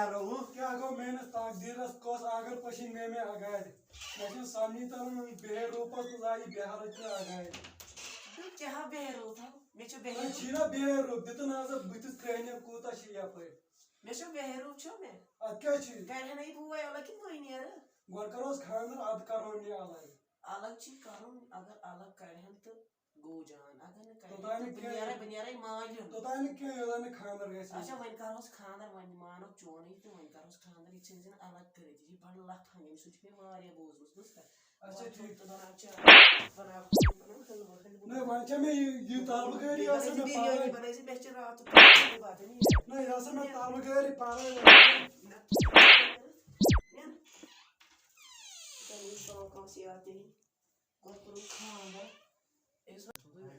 रहो क्या गो मेहनत तकदीरस कोस आगर पशी में अगाड़ मैं सामने तरन बेहर रूपस तो जाई बिहार के अगाड़ क्या बेहरो था मैं जो बेहरो छीना बेहर रूप बितन आज बितस कहने कोता छी या पे मैं जो बेहरो छो मैं क्या छी कहने नहीं बुआ अलग की मोई नहीं यार गोर करोस खानर अद करो ने अलग चीज करो अगर अलग करें तो गो जान अगर न तो करें बनियारा मालियो तो ताने क्यों योदाने खानर गए अच्छा वन करोस खानर वन मानो चोनी तो वन करोस खानर इच्छे जन अलग करे जी बड़ लाख हंगे सुच में वारिया बोझ बस कर अच्छा ठीक तो बना अच्छा बना नहीं वांचा में ये तालु गरी ऐसे में बिरयानी बनाई से बेस्ट रात की बात नहीं ऐसे में तालु गरी पारे कौन सी आती है कोई करो खाना इस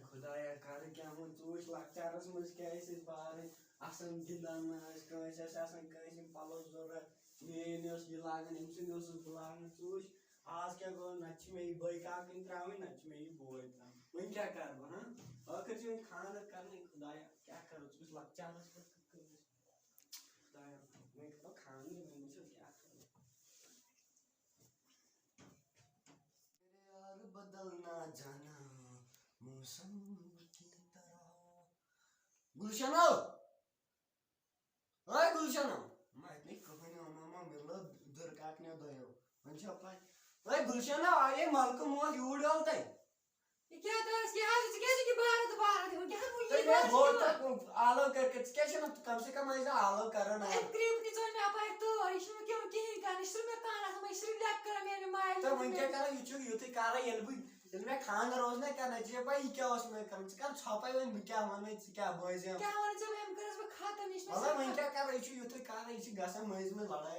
खुदाया कर क्या हम जोश लक्चारस मज क्या इस बार आसन गिंदान में आज कैसे आसन कैसे पालो जरूरत मेनस ये लागन इनसे नोस लागन जोश आज क्या गो नच में ही भाई का किन त्रावे नच में ही बोल था मैं क्या कर रहा हां आखिर जो खाना करने खुदाया क्या करो जोश लक्चारस पर खुदाया मैं तो खाने में मुझे क्या करूं यार बदलना जाना मौसम की तरह गुलशनो ओए गुलशनो मैं इतनी कहानी मामा मिला दर काटने दयो मंच अपना ओए गुलशनो आए मालको मुआ यूड़ डालता है ये क्या था इसके हाथ से कैसे की बाहर देखो क्या वो ये बात बहुत तक आलो करके कैसे ना कम से कम ऐसा आलो करना है क्रीप नहीं चलने आप है तो इसमें क्यों की का इसमें में काना हम इसमें लग कर मैंने मार तो मैं क्या करा युति कारा यलबु इसमें खाना रोज नहीं करना चाहिए भाई क्या उसमें कम से कम छापाई में क्या माने क्या बॉयज है क्या माने जब हम करस में खाता नहीं इसमें मतलब मैं क्या कर रही हूं युति कारा इसी गसा मज में लड़ाई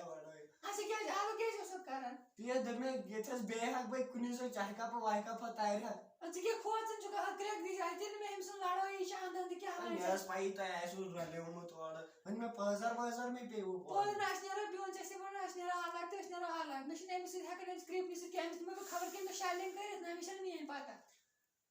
अच्छा क्या आलो कैसे सब कारण ये दमे ये थस बेहक भाई कुनी से चाहे का वाई का पतायर है अच्छा क्या खोजन जो का क्रैक दी जाती है मैं हमसे लड़ो ये शानदार क्या है मेरा स्पाई तो ऐसे रले हूं तो और मैं 5000 में पे वो और नेशनल बियोन जैसे वो नेशनल हालत मैं नहीं से हैकर स्क्रिप्ट से क्या में खबर के में शालिंग करे ना मिशन नहीं पता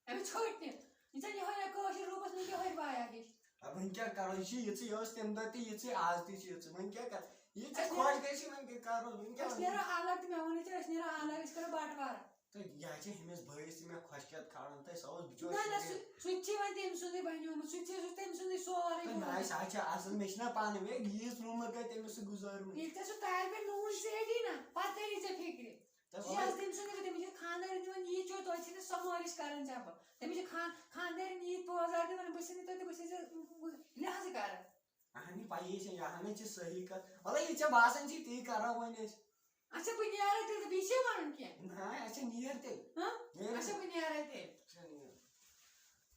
अभी छोड़ने इंसान ये है को रूपस में क्या है बाया के अब मैं क्या करो ये योस तेम दती ये आज ती ये मैं क्या कर ये खोज कैसी मैं क्या करो मैं क्या नेशनल हालत में होने चाहिए नेशनल हालत इसका बांटवार तो या जे हमें भय से मैं खोजकत खान त सौस बिचो ना स्विच में तेम सुने बहनों में स्विच तेम सुने सोरे ना साचा असल में ना पाने में गीस रूम में तेम से गुजार में ये तो टायर पे नून से दी ना पता ही से फिक्र ये आज तेम सुने तेम जे खानदार जीवन ये जो तो अच्छे समावेश करन जाब तेम जे खानदार नी 2000 के मन बसे तो बसे लिहाज कर आनी पाई से यहाँ में जे सही कर वाला ये जे भाषण जी ती करा वने अच्छा कोई आ रहे थे तो पीछे मारन क्या ना ऐसे नियर थे हां अच्छा कोई आ रहे थे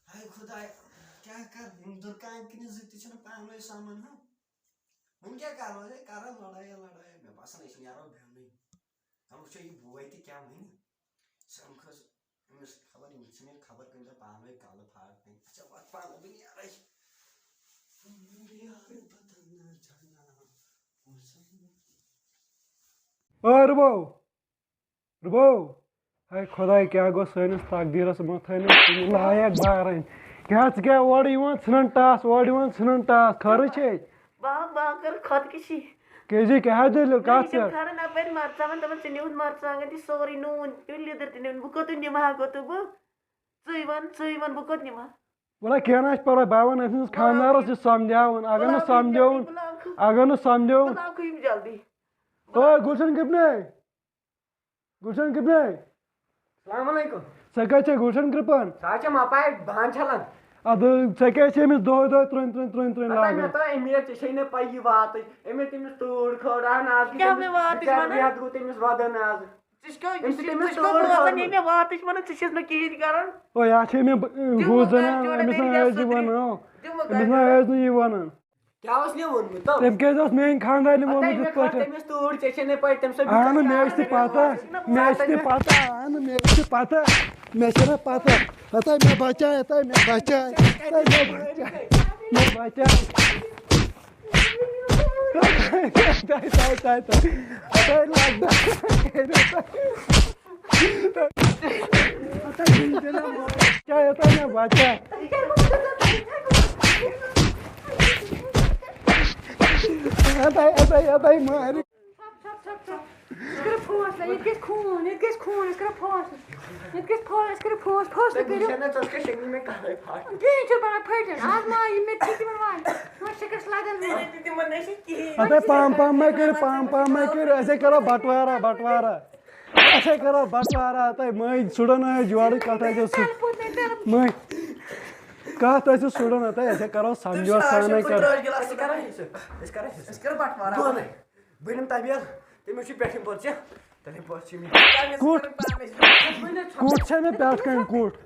हाय खुदा क्या कर दुर्गा किने जितती छन पामे सामान हां हम क्या कर रहे कारण लड़ाई में भाषण ऐसे यारो भेल नहीं हम ये बुआई थी क्या नहीं समखस हमें खबर नहीं इसमें खबर के पामे काल फाड़ नहीं अच्छा बात पामे भी नहीं आ रही यार बदलना जाना और रुबो हाय खुदा क्या गो सैनिस तकदीरस मथन लायक बारन क्या ओड यवन छन टास खर छे बा कर खत किसी केजी क्या दिल का से खर ना पर मारता मन तमन सिन्यून मारता गति सोरी नून लिदर तिन बुकत निमा गतो बो चुईवन बुकत निमा बोला क्या ना पर बावन अस खानदार से समझावन अगर न समझावन जल्दी ओ गुलशन कितने अस्सलाम वालेकुम सका छे गुलशन कृपन साचा मापाय भान छलन अद सका छे मिस दो त्रन लाग मैं तो इमेज छे ने पई बात एमे तिमिस तोड़ खड़ा नाज क्या में बात इस मन याद गो तिमिस वादन नाज जिसको बोलता नहीं मैं बात इस मन चीज में की करन ओ या छे में गुजन मिस ना जीवन हो मिस ना जीवन क्या उसने वोन तो तम के दोस मेन खानदार ने वो मुझे पता तिमिस तोड़ छे ने पई तम सब आन मेच ते पता आन मेच ते पता मैं बचा ادائی مارِ أسۍ کَرو فٲصلہٕ ییٚتہِ گژھِ خوٗن أسۍ کَرو فٲصلہٕ أسۍ کَرو فٲصلہٕ کٔرِو کِہیٖنۍ چھُنہٕ پَرواے پھٔٹِن آز ما یہِ مےٚ تہِ تِمن وَنہِ وۄنۍ شِکَس لگان ادے پام مے کٔرِو أسے کرو بٹوارہ تۄہہِ مٔنٛزۍ سُڑن ٲسۍ یورٕ کَتھ ٲسِو مٔنٛزۍ کَتھ ٲسِو سُڑن تۄہہِ أسے کرو سمجھوت سانٕے بہٕ نِمہٕ تَبیل تٔمِس چھُ پٮ۪ٹھِم پوٚت ژےٚ کُٹھ چھےٚ مےٚ پٮ۪ٹھ کَنۍ کُٹھ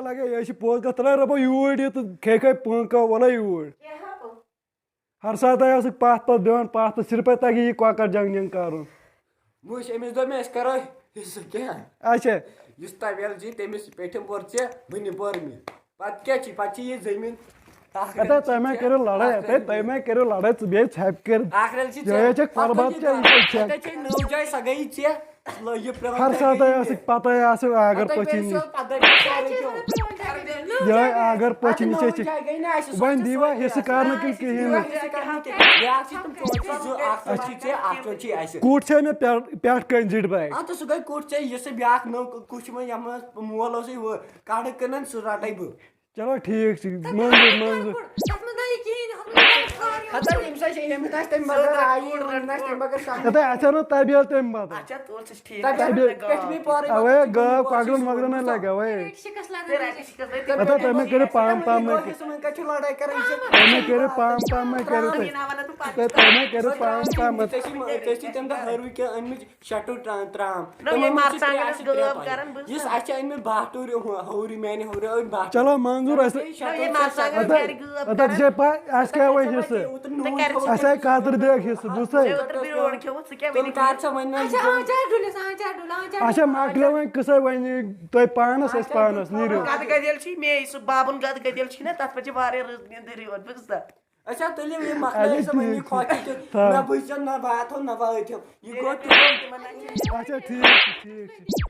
لگے یہِ چھِ پوٚز کَتھ ترٛٲے رۄبو یوٗرۍ یہِ تہٕ کھے پٲنٛکو وَلے یوٗرۍ ہر ساتہٕ ٲسٕکھ پَتھ دِوان پَتھ تہٕ صرفے تَگہِ یہِ کۄکر جنٛگ کَرُن وٕچھ أمِس دوٚپ مےٚ أسۍ کَرو حِصہٕ کیٛاہ اچھا یُس تَبیل جی تٔمِس پیٚٹھِم پوٚر ژےٚ بہٕ نِمہٕ پٔرمہِ پَتہٕ کیٛاہ چھِ پَتہٕ چھِ یہِ زٔمیٖن تۄہہِ مے کٔرِو لڑٲے تۄہہِ مے کٔرِو لڑٲے ژٕ بیٚیہِ ژھٮ۪پہِ کٔرِتھ نٔو جاے سۄ گٔیی ژےٚ ہر ساتہٕ ٲسٕکھ پَتَے آسٕکھ آگر پٔچھِنۍ یِہوے آگر پٔچھِنۍ چھِ وۄنۍ دیٖوا حِصہٕ کرنہٕ کِنہٕ کِہیٖنۍ نہٕ کُٹھ چھے مےٚ پٮ۪ٹھ کَنۍ زِٹھ بَے تہٕ سُہ گٔے کُٹھ ژےٚ یُس سُہ بیٛاکھ نٔو کُٹھ چھُ وۄنۍ یَتھ منٛز مول اوسُے ہُہ کَڑٕ کٕنان سُہ رَٹے بہٕ چلو ٹھیٖک چھُ منظوٗر اَسہِ اَنو تَبیل تَمہِ بدلہٕ اَوے گٲو کۄکرن وۄکرن ہَے لگہِ اَوے تۄہہِ مے کٔرِو پام مے کٔرِو پام مے کٔرِو تُہۍ مے کٔرِو پام تَمہِ دۄہ ہٲروٕ کیٚنٛہہ أنمٕتۍ شَٹوٗ ترام یُس اَسہِ چھِ أنمٕتۍ باٹوٗرِ ہورِ میانہِ ہورِ أنۍ باٹوٗر چلو منظوٗر اَسہِ چھے پاے اَسہِ کیٛاہ وۄنۍ حِصہٕ اَسہِ آیہِ کترِ بیگ حِصہٕ بوٗزتھٕے اچھا مۄکلیو وۄنۍ قٕصے وۄنۍ تُہۍ پانس أسۍ پانس نیٖرِو اچھا تُلِو یہِ مۄکلٲیِو سا وۄنۍ یہِ کھۄکہِ تہِ نہ بٕچھِم نہ باتھو نہ وٲتِم یہِ گوٚو اچھا ٹھیٖک چھُ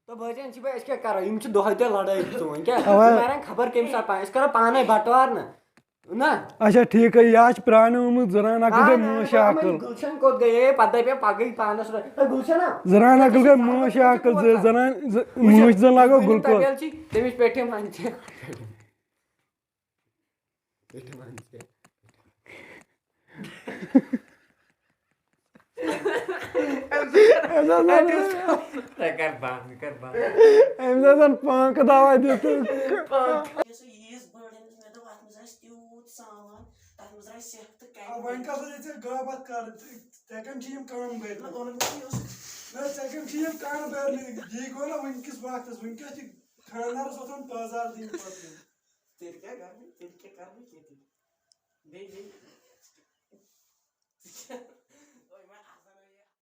تہٕ بٲجان چھِ بہٕ أسۍ کیٛاہ کرو یِم چھِ دۄہے دۄہے لڑٲے وۄنۍ کیٛاہ کران خبر کٔمۍ ساتہٕ پانہٕ أسۍ کرو پانے بٹوار نہ اچھا ٹھیٖک یہِ حظ چھِ پرٛانیومُت زنان عقل گٔے مٲشہِ عقل گُلشن کوٚت گٔیے پتہٕ دپے پگہٕے پانس گُلشنا زنان عقل گٔے مٲشہِ عقل زنان مٲنٛچھ زن لاگو گُلکوز تٔمِس پیٚٹھِم وَنہِ ژےٚ أمِس آسان پانٛکہٕ دوا دِتھ